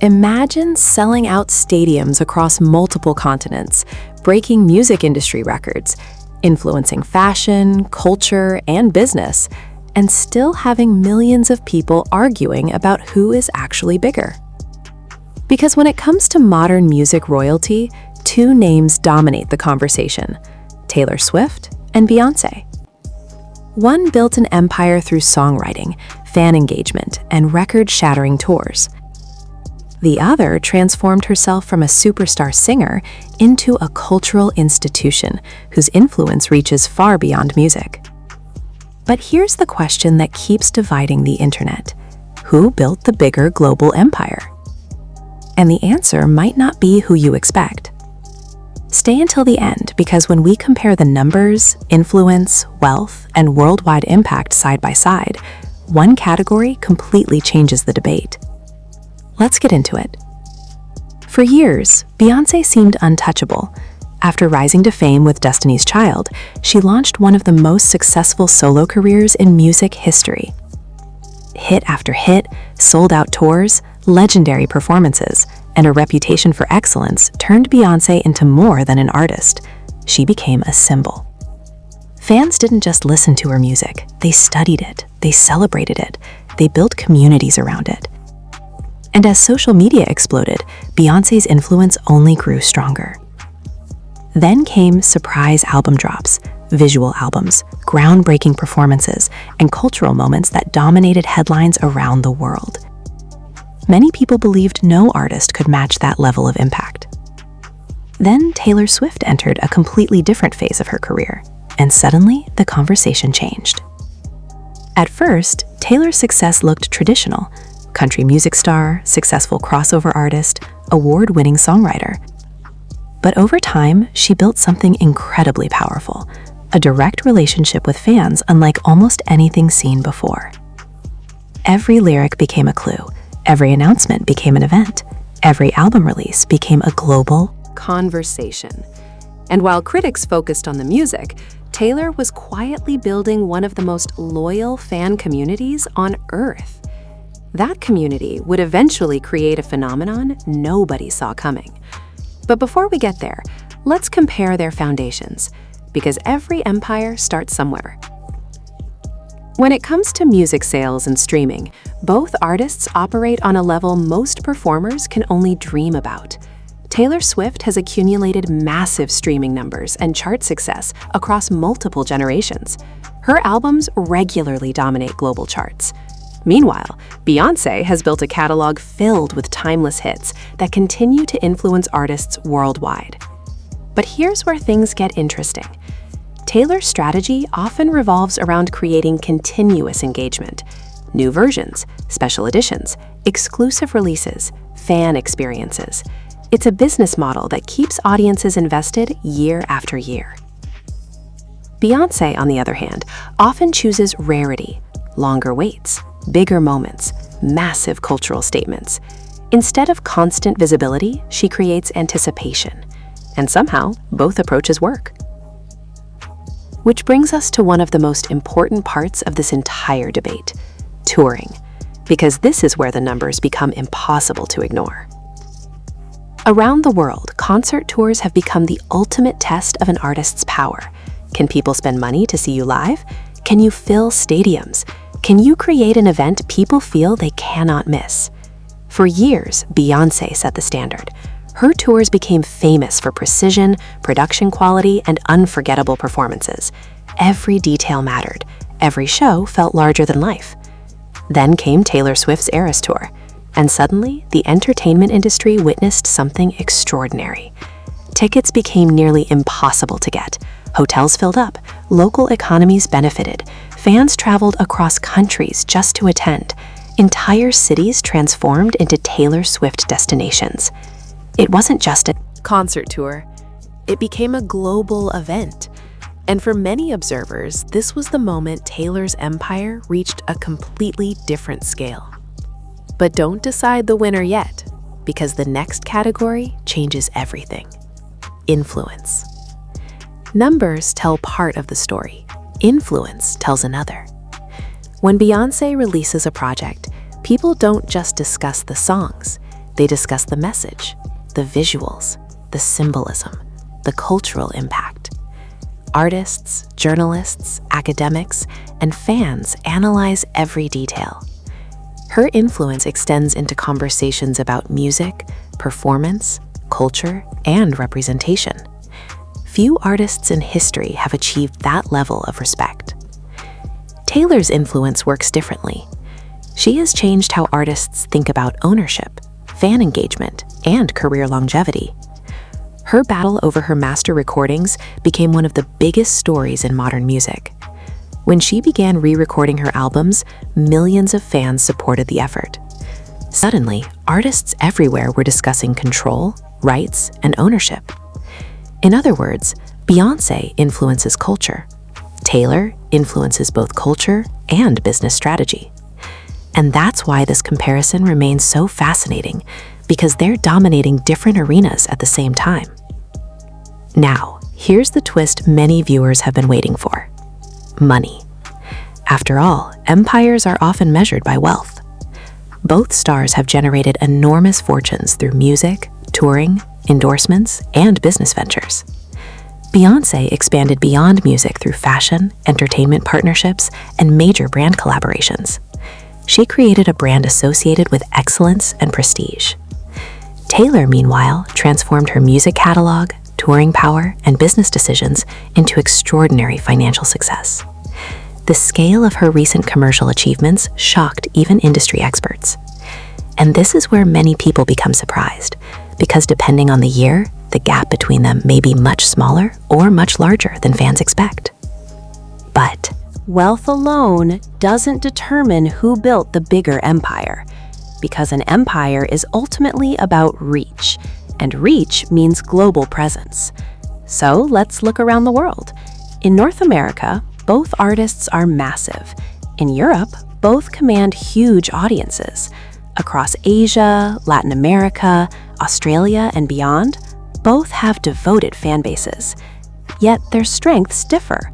Imagine selling out stadiums across multiple continents, breaking music industry records, influencing fashion, culture, and business, and still having millions of people arguing about who is actually bigger. Because when it comes to modern music royalty, two names dominate the conversation: Taylor Swift and Beyoncé. One built an empire through songwriting, fan engagement, and record-shattering tours. The other transformed herself from a superstar singer into a cultural institution whose influence reaches far beyond music. But here's the question that keeps dividing the internet: who built the bigger global empire? And the answer might not be who you expect. Stay until the end, because when we compare the numbers, influence, wealth, and worldwide impact side by side, one category completely changes the debate. Let's get into it. For years, Beyoncé seemed untouchable. After rising to fame with Destiny's Child, she launched one of the most successful solo careers in music history. Hit after hit, sold-out tours, legendary performances, and a reputation for excellence turned Beyoncé into more than an artist. She became a symbol. Fans didn't just listen to her music, they studied it, they celebrated it, they built communities around it. And as social media exploded, Beyoncé's influence only grew stronger. Then came surprise album drops, visual albums, groundbreaking performances, and cultural moments that dominated headlines around the world. Many people believed no artist could match that level of impact. Then Taylor Swift entered a completely different phase of her career, and suddenly the conversation changed. At first, Taylor's success looked traditional: country music star, successful crossover artist, award-winning songwriter. But over time, she built something incredibly powerful: a direct relationship with fans unlike almost anything seen before. Every lyric became a clue, every announcement became an event, every album release became a global conversation. And while critics focused on the music, Taylor was quietly building one of the most loyal fan communities on Earth. That community would eventually create a phenomenon nobody saw coming. But before we get there, let's compare their foundations, because every empire starts somewhere. When it comes to music sales and streaming, both artists operate on a level most performers can only dream about. Taylor Swift has accumulated massive streaming numbers and chart success across multiple generations. Her albums regularly dominate global charts. Meanwhile, Beyoncé has built a catalog filled with timeless hits that continue to influence artists worldwide. But here's where things get interesting. Taylor's strategy often revolves around creating continuous engagement: new versions, special editions, exclusive releases, fan experiences. It's a business model that keeps audiences invested year after year. Beyoncé, on the other hand, often chooses rarity, longer waits, bigger moments, massive cultural statements. Instead of constant visibility, she creates anticipation. And somehow, both approaches work. Which brings us to one of the most important parts of this entire debate: touring. Because this is where the numbers become impossible to ignore. Around the world, concert tours have become the ultimate test of an artist's power. Can people spend money to see you live? Can you fill stadiums? Can you create an event people feel they cannot miss? For years, Beyoncé set the standard. Her tours became famous for precision, production quality, and unforgettable performances. Every detail mattered. Every show felt larger than life. Then came Taylor Swift's Eras Tour, and suddenly the entertainment industry witnessed something extraordinary. Tickets became nearly impossible to get. Hotels filled up, local economies benefited, fans traveled across countries just to attend. Entire cities transformed into Taylor Swift destinations. It wasn't just a concert tour. It became a global event. And for many observers, this was the moment Taylor's empire reached a completely different scale. But don't decide the winner yet, because the next category changes everything: influence. Numbers tell part of the story. Influence tells another. When Beyoncé releases a project, people don't just discuss the songs. They discuss the message, the visuals, the symbolism, the cultural impact. Artists, journalists, academics, and fans analyze every detail. Her influence extends into conversations about music, performance, culture, and representation. Few artists in history have achieved that level of respect. Taylor's influence works differently. She has changed how artists think about ownership, fan engagement, and career longevity. Her battle over her master recordings became one of the biggest stories in modern music. When she began re-recording her albums, millions of fans supported the effort. Suddenly, artists everywhere were discussing control, rights, and ownership. In other words, Beyoncé influences culture. Taylor influences both culture and business strategy. And that's why this comparison remains so fascinating, because they're dominating different arenas at the same time. Now, here's the twist many viewers have been waiting for: money. After all, empires are often measured by wealth. Both stars have generated enormous fortunes through music, touring, endorsements, and business ventures. Beyoncé expanded beyond music through fashion, entertainment partnerships, and major brand collaborations. She created a brand associated with excellence and prestige. Taylor, meanwhile, transformed her music catalog, touring power, and business decisions into extraordinary financial success. The scale of her recent commercial achievements shocked even industry experts. And this is where many people become surprised, because depending on the year, the gap between them may be much smaller or much larger than fans expect. But wealth alone doesn't determine who built the bigger empire, because an empire is ultimately about reach, and reach means global presence. So let's look around the world. In North America, both artists are massive. In Europe, both command huge audiences. Across Asia, Latin America, Australia, and beyond, both have devoted fan bases. Yet their strengths differ.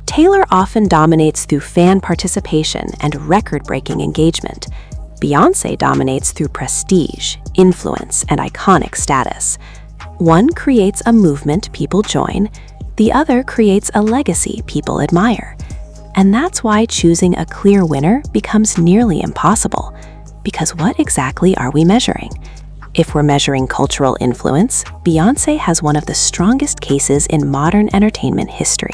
Taylor often dominates through fan participation and record-breaking engagement. Beyoncé dominates through prestige, influence, and iconic status. One creates a movement people join, the other creates a legacy people admire. And that's why choosing a clear winner becomes nearly impossible. Because what exactly are we measuring? If we're measuring cultural influence, Beyoncé has one of the strongest cases in modern entertainment history.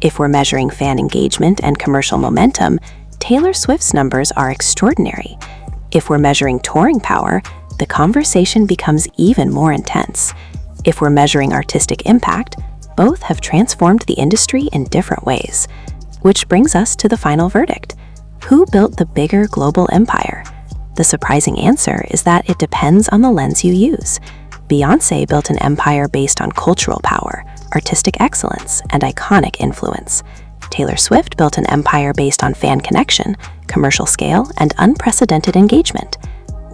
If we're measuring fan engagement and commercial momentum, Taylor Swift's numbers are extraordinary. If we're measuring touring power, the conversation becomes even more intense. If we're measuring artistic impact, both have transformed the industry in different ways. Which brings us to the final verdict. Who built the bigger global empire? The surprising answer is that it depends on the lens you use. Beyoncé built an empire based on cultural power, artistic excellence, and iconic influence. Taylor Swift built an empire based on fan connection, commercial scale, and unprecedented engagement.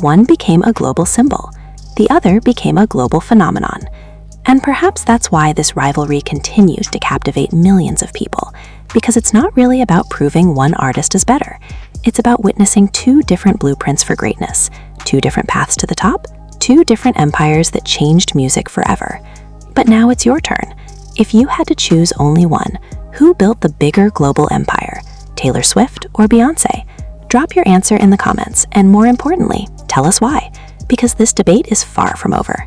One became a global symbol. The other became a global phenomenon. And perhaps that's why this rivalry continues to captivate millions of people, because it's not really about proving one artist is better. It's about witnessing two different blueprints for greatness, two different paths to the top, two different empires that changed music forever. But now it's your turn. If you had to choose only one, who built the bigger global empire, Taylor Swift or Beyoncé? Drop your answer in the comments, and more importantly, tell us why, because this debate is far from over.